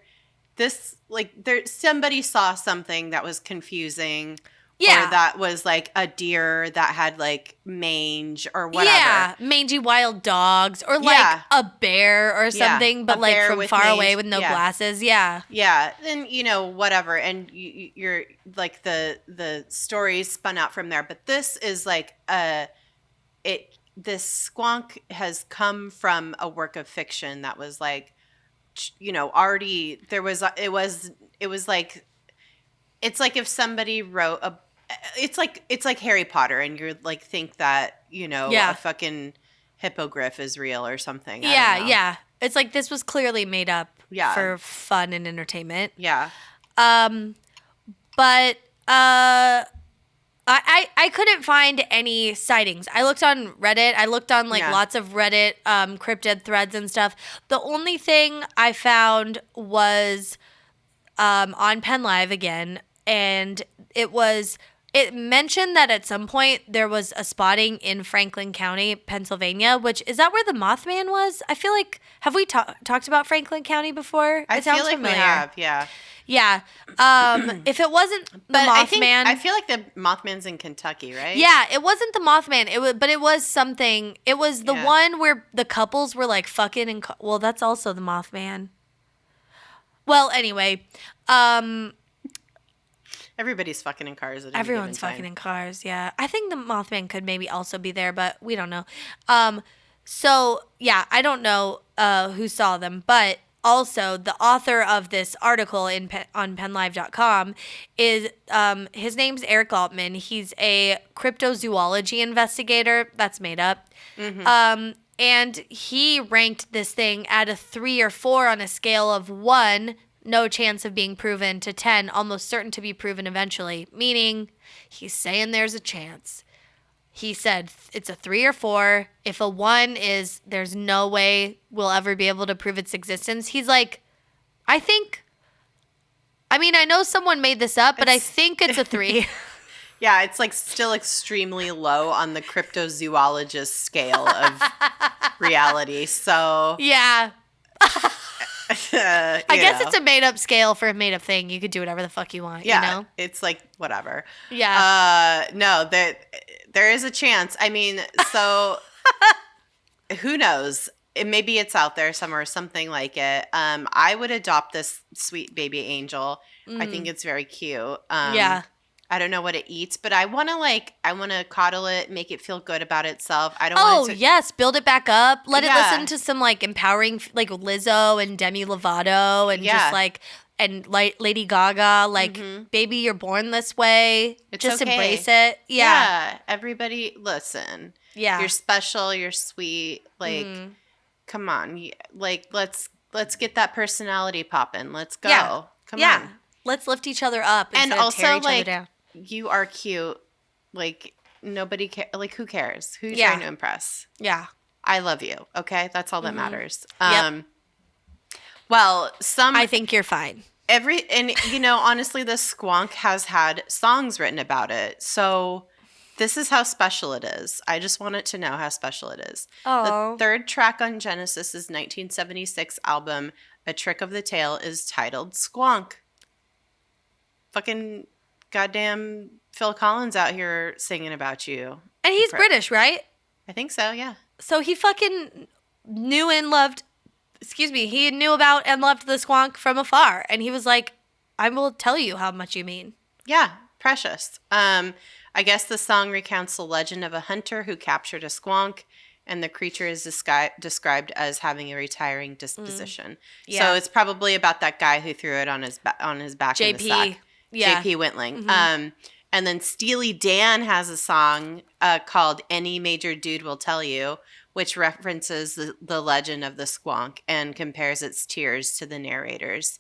this like there somebody saw something that was confusing. Yeah. Or that was like a deer that had like mange or whatever. Yeah, mangy wild dogs or like a bear or something, but like from far away with no glasses. Yeah. Yeah, then whatever, and you're like the stories spun out from there. But this is like this Squonk has come from a work of fiction that was like, already there was it was like it's like if somebody wrote a. It's like Harry Potter, and you're like think that a fucking hippogriff is real or something. I don't know. Yeah. It's like this was clearly made up for fun and entertainment. Yeah. But I couldn't find any sightings. I looked on Reddit. I looked on like lots of Reddit cryptid threads and stuff. The only thing I found was on Penn Live again, and it mentioned that at some point there was a spotting in Franklin County, Pennsylvania, which is that where the Mothman was? I feel like, have we talked about Franklin County before? I feel like familiar. We have, yeah. Yeah. If it wasn't the Mothman. I feel like the Mothman's in Kentucky, right? Yeah, it wasn't the Mothman. But it was something. It was the one where the couples were like fucking and well, that's also the Mothman. Well, anyway, everybody's fucking in cars. Everyone's fucking in cars, yeah. I think the Mothman could maybe also be there, but we don't know. So, yeah, I don't know who saw them, but also the author of this article on PennLive.com is, his name's Eric Altman. He's a cryptozoology investigator. That's made up. Mm-hmm. And he ranked this thing at a 3 or 4 on a scale of 1, no chance of being proven, to 10, almost certain to be proven eventually, meaning he's saying there's a chance. He said it's a 3 or 4. If a 1 is there's no way we'll ever be able to prove its existence, he's like, I know someone made this up, but I think it's a 3. Yeah, it's like still extremely low on the cryptozoologist scale of reality. So yeah. I guess it's a made-up scale for a made-up thing. You could do whatever the fuck you want, it's like whatever. Yeah. No, there is a chance. I mean, so who knows? Maybe it's out there somewhere, something like it. I would adopt this sweet baby angel. I think it's very cute. Yeah. I don't know what it eats, but I want to coddle it, make it feel good about itself. I don't want it to... yes, build it back up. Let it listen to some like empowering, like Lizzo and Demi Lovato and just like, and Lady Gaga, like, baby, you're born this way. It's just okay. Embrace it. Yeah. Everybody listen. Yeah. You're special, you're sweet. Like, come on. Like, let's get that personality popping. Let's go. Yeah. Come on. Let's lift each other up and also tear each like other down. You are cute. Like, nobody cares. Like, who cares? Who you trying to impress? Yeah. I love you. Okay? That's all that matters. Yep. Well, I think you're fine. Honestly, the Squonk has had songs written about it. So this is how special it is. I just wanted to know how special it is. Oh. The third track on Genesis' 1976 album, A Trick of the Tail, is titled Squonk. Fucking goddamn Phil Collins out here singing about you. And he's British, right? I think so, yeah. So he fucking knew and loved, he knew about and loved the Squonk from afar. And he was like, I will tell you how much you mean. Yeah. precious. I guess the song recounts the legend of a hunter who captured a squonk, and the creature is described as having a retiring disposition. Yeah. So it's probably about that guy who threw it on his back in the sack. Yeah. JP Wentling. And then Steely Dan has a song called Any Major Dude Will Tell You, which references the legend of the squonk and compares its tears to the narrator's.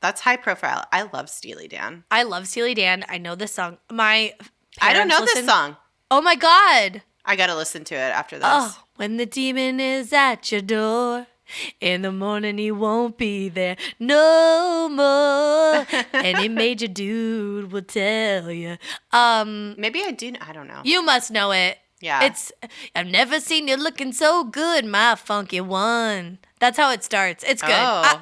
That's high profile. I love Steely Dan. I love Steely Dan. I know this song. I don't know this song. Oh my God. I got to listen to it after this. Oh, when the demon is at your door, in the morning he won't be there no more. Any major dude will tell you. Maybe I do. I don't know. You must know it. Yeah. I've never seen you looking so good, my funky one. That's how it starts. It's good. Oh.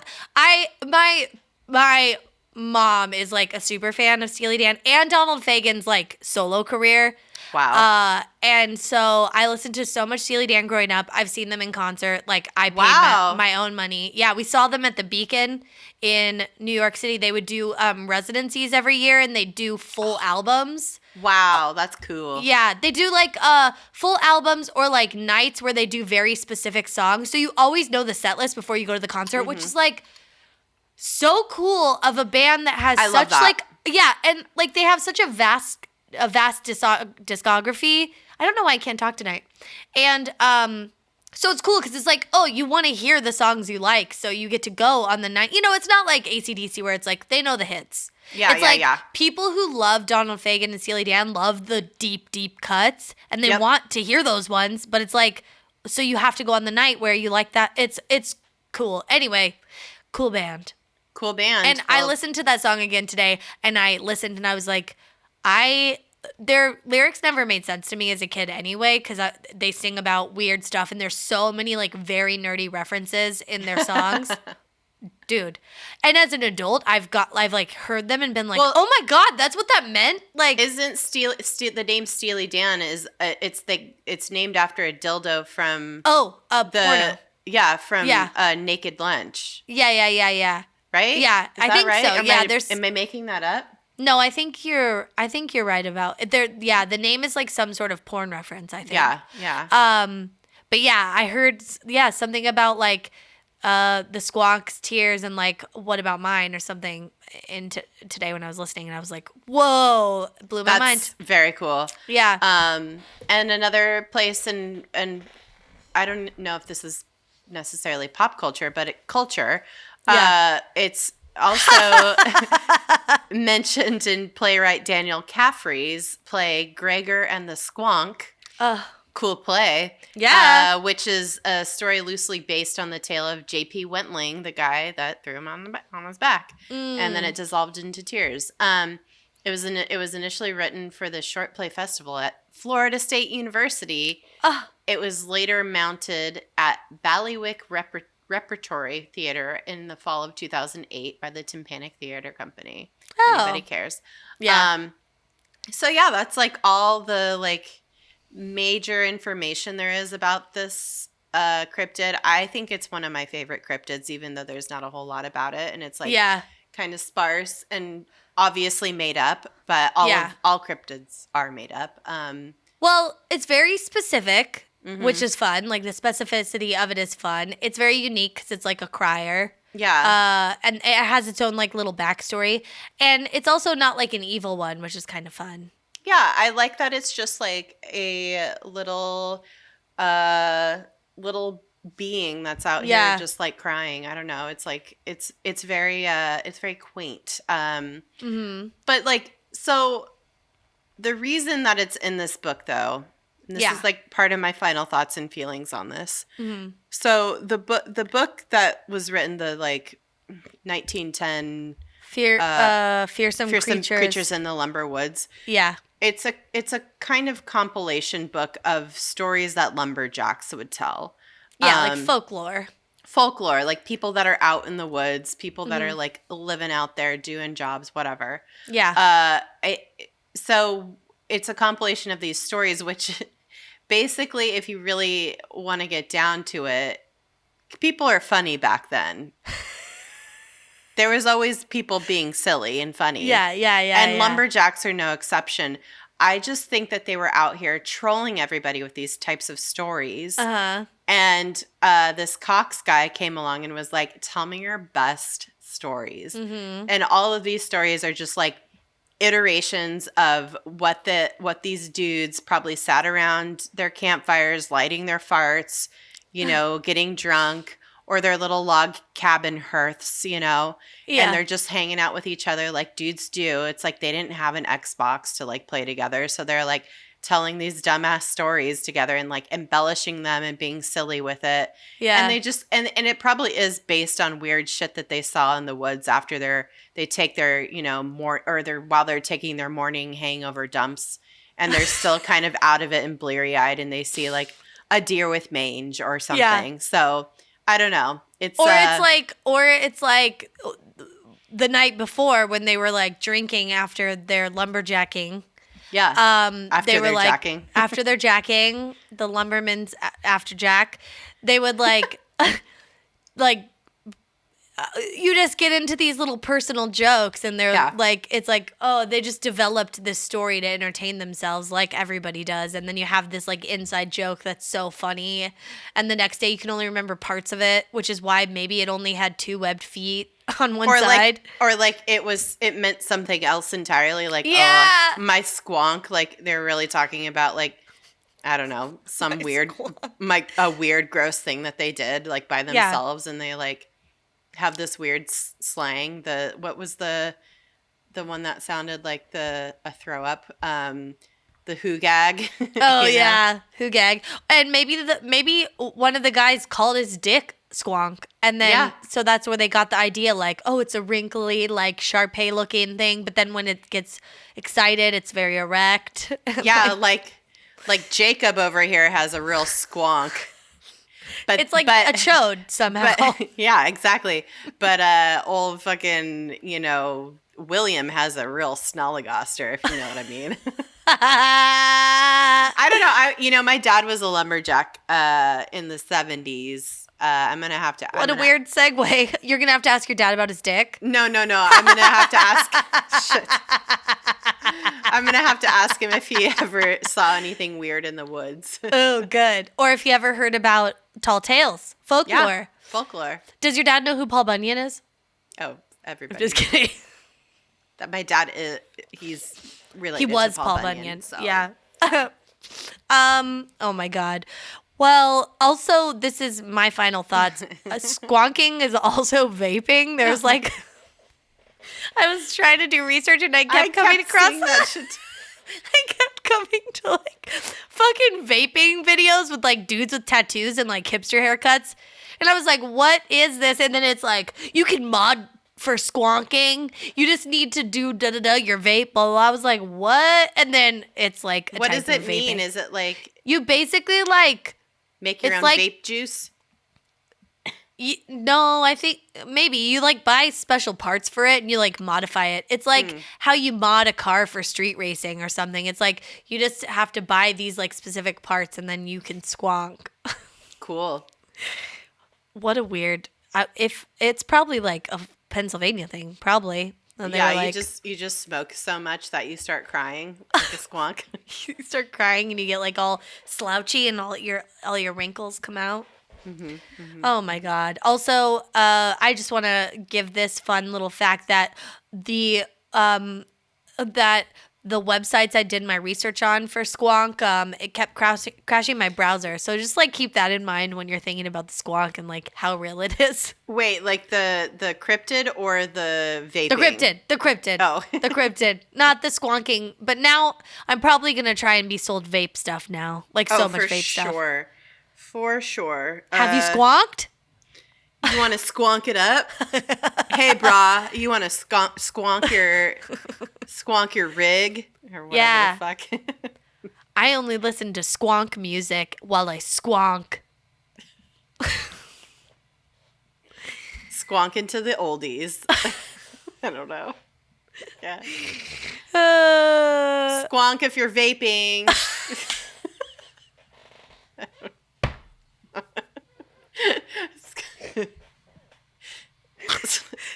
My mom is like a super fan of Steely Dan and Donald Fagen's like solo career. Wow. And so I listened to so much Steely Dan growing up. I've seen them in concert. Like I paid my own money. Yeah, we saw them at the Beacon in New York City. They would do residencies every year, and they do full albums. Wow, that's cool. Yeah, they do like full albums or like nights where they do very specific songs. So you always know the set list before you go to the concert, which is like so cool of a band that has such like and like they have such a vast discography. I don't know why I can't talk tonight. And so it's cool because it's like, oh, you want to hear the songs you like, so you get to go on the night. You know, it's not like AC/DC where it's like they know the hits. Yeah, it's like people who love Donald Fagen and Steely Dan love the deep, deep cuts, and they want to hear those ones. But it's like, so you have to go on the night where you like that. It's cool. Anyway, cool band. Cool band. And I listened to that song again today, and I listened, and I was like, their lyrics never made sense to me as a kid anyway, because they sing about weird stuff, and there's so many like very nerdy references in their songs. Dude. And as an adult, I've like heard them and been like, oh my God, that's what that meant? Like, isn't the name Steely Dan is it's named after a dildo from porno. From Naked Lunch. Yeah. Right? Yeah, I think right? so. Am I making that up? No, I think you're right about it. The name is like some sort of porn reference, I think. Yeah. But yeah, I heard something about like the Squonk's tears and like what about mine or something today when I was listening, and I was like, whoa, blew my mind. That's very cool. Yeah. And another place and I don't know if this is necessarily pop culture, but culture. Yeah. It's also mentioned in playwright Daniel Caffrey's play Gregor and the Squonk. Cool play. Yeah. Which is a story loosely based on the tale of J.P. Wentling, the guy that threw him on his back. And then it dissolved into tears. It was initially written for the Short Play Festival at Florida State University. It was later mounted at Ballywick Repertory Theater in the fall of 2008 by the Tympanic Theater Company. If anybody cares. Yeah. So yeah, that's like all the like major information there is about this cryptid. I think it's one of my favorite cryptids, even though there's not a whole lot about it, and it's like kind of sparse and obviously made up. But all cryptids are made up. Well, it's very specific. Which is fun. Like, the specificity of it is fun. It's very unique because it's like a crier. Yeah. And it has its own, like, little backstory. And it's also not, like, an evil one, which is kind of fun. Yeah, I like that it's just, like, a little being that's out here just, like, crying. I don't know. It's, like, it's very quaint. But, like, so the reason that it's in this book, though, and this is like part of my final thoughts and feelings on this. So the book that was written, the like 1910 fearsome creatures in the lumber woods. Yeah, it's a kind of compilation book of stories that lumberjacks would tell. Yeah, like folklore, like people that are out in the woods, people that are like living out there doing jobs, whatever. Yeah. So it's a compilation of these stories, which basically, if you really want to get down to it, people are funny back then. There was always people being silly and funny. Yeah. And lumberjacks are no exception. I just think that they were out here trolling everybody with these types of stories. And this Cox guy came along and was like, tell me your best stories. And all of these stories are just like iterations of what these dudes probably sat around their campfires, lighting their farts, getting drunk, or their little log cabin hearths, and they're just hanging out with each other like dudes do. It's like they didn't have an Xbox to like play together, so they're like telling these dumbass stories together and like embellishing them and being silly with it. Yeah. And they just and it probably is based on weird shit that they saw in the woods after they take their, while they're taking their morning hangover dumps, and they're still kind of out of it and bleary-eyed, and they see like a deer with mange or something. Yeah. So I don't know. It's like the night before when they were like drinking after their lumberjacking. Yeah. After their jacking, the lumbermen's after jack, they would like, you just get into these little personal jokes, and they're like, it's like, oh, they just developed this story to entertain themselves like everybody does. And then you have this like inside joke that's so funny. And the next day you can only remember parts of it, which is why maybe it only had 2 webbed feet on one side. Or it meant something else entirely. Like, my squonk. Like they're really talking about like, I don't know, some weird, a weird gross thing that they did like by themselves. And they like have this weird slang. What was the one that sounded like a throw up? The who gag. Oh yeah, who gag. And maybe one of the guys called his dick Squonk, and then so that's where they got the idea, like, oh, it's a wrinkly, like Shar-Pei looking thing, but then when it gets excited, it's very erect. Yeah, like Jacob over here has a real squonk. But it's like a chode somehow. Yeah, exactly. But old fucking, William has a real snolligoster, if you know what I mean. I don't know. My dad was a lumberjack in the 70s. I'm going to have to... What a weird segue. You're going to have to ask your dad about his dick? No. I'm going to have to ask... Shit. I'm going to have to ask him if he ever saw anything weird in the woods. Oh, good. Or if he ever heard about tall tales. Folklore. Yeah, folklore. Does your dad know who Paul Bunyan is? Oh, everybody. I'm just kidding. That my dad is... He's related to Paul Bunyan. He was Paul Bunyan. So. Yeah. Oh, my God. Well, also, this is my final thoughts. Squonking is also vaping. There's like... I was trying to do research and I kept coming across that shit. I kept coming to like fucking vaping videos with like dudes with tattoos and like hipster haircuts. And I was like, what is this? And then it's like, you can mod for squonking. You just need to do your vape, blah, blah, blah. I was like, what? And then it's like, what does it mean? Is it like... You basically like... Make your own vape juice? No, I think maybe you like buy special parts for it and you like modify it. It's like how you mod a car for street racing or something. It's like you just have to buy these like specific parts and then you can squonk. Cool. What a weird. If it's probably like a Pennsylvania thing, probably. And yeah, like, you just smoke so much that you start crying like a squonk. You start crying and you get like all slouchy and all your wrinkles come out. Oh my God. Also, I just want to give this fun little fact that the websites I did my research on for Squonk, it kept crashing my browser. So just like keep that in mind when you're thinking about the Squonk and like how real it is. Wait, like the cryptid or the vaping? The cryptid. Oh. The cryptid, not the Squonking. But now I'm probably going to try and be sold vape stuff now. Like so much vape stuff. For sure. Have you squonked? You want to squonk it up? Hey, brah, you want to squonk your rig or whatever the fuck? I only listen to squonk music while I squonk. Squonk into the oldies. I don't know. Yeah. Squonk if you're vaping.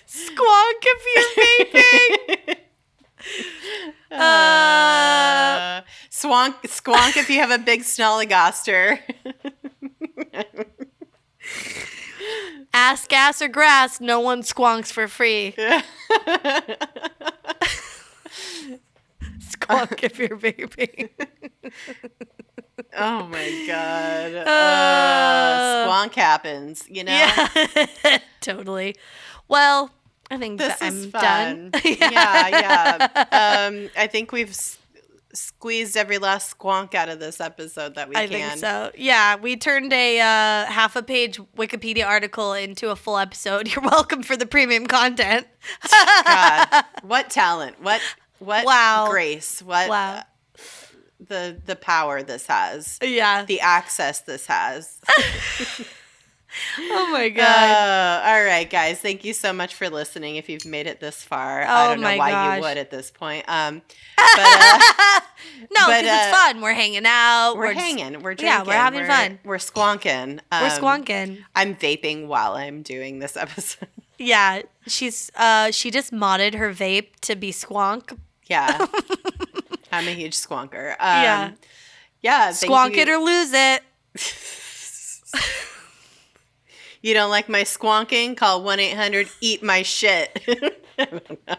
Squonk Squonk if you're vaping. Squonk if you have a big snollygoster. Ass, gas, or grass, no one squonks for free. Squonk if you're vaping. Oh my God. Squonk happens, you know? Yeah, totally. Well, I think this I'm is fun. done. Yeah. I think we've squeezed every last squonk out of this episode that we can. I think so. Yeah, we turned a half a page Wikipedia article into a full episode. You're welcome for the premium content. God, what talent. What wow. grace. What wow. The power this has. Yeah. The access this has. Oh my God. All right, guys. Thank you so much for listening. If you've made it this far, Oh I don't know my why gosh. you would at this point. No, because it's fun. We're hanging out. We're hanging. We're drinking. Yeah, we're having fun. We're squonking. We're squonking. I'm vaping while I'm doing this episode. Yeah, she just modded her vape to be Squonk. Yeah. I'm a huge squonker. Yeah. Squonk it or lose it. You don't like my squonking? Call 1-800-EAT-MY-SHIT. I don't know.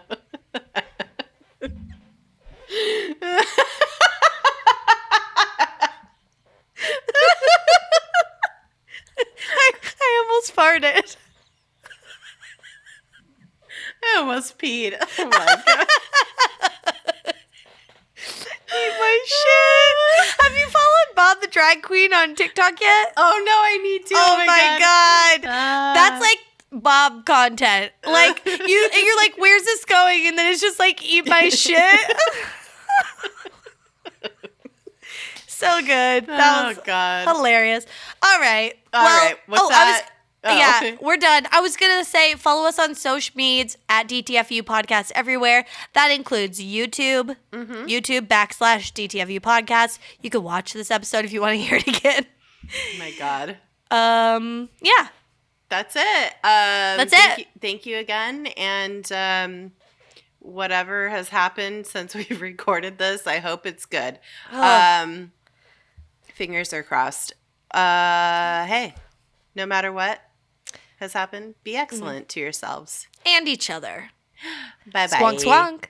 I almost farted. I almost peed. Oh my God. Eat my shit. Have you followed Bob the Drag Queen on TikTok yet? Oh no, I need to. Oh my God. That's like Bob content. Like you're like, where's this going? And then it's just like, eat my shit. So good. That was God. hilarious. All right. All right. What's that? Yeah, we're done. I was going to say, follow us on social medias at DTFU Podcast everywhere. That includes YouTube, YouTube / DTFU Podcast. You can watch this episode if you want to hear it again. Oh my God. Yeah. That's it. Thank you again. And whatever has happened since we've recorded this, I hope it's good. Fingers are crossed. Hey, no matter what has happened, be excellent to yourselves. And each other. Bye-bye. Squonk, squonk.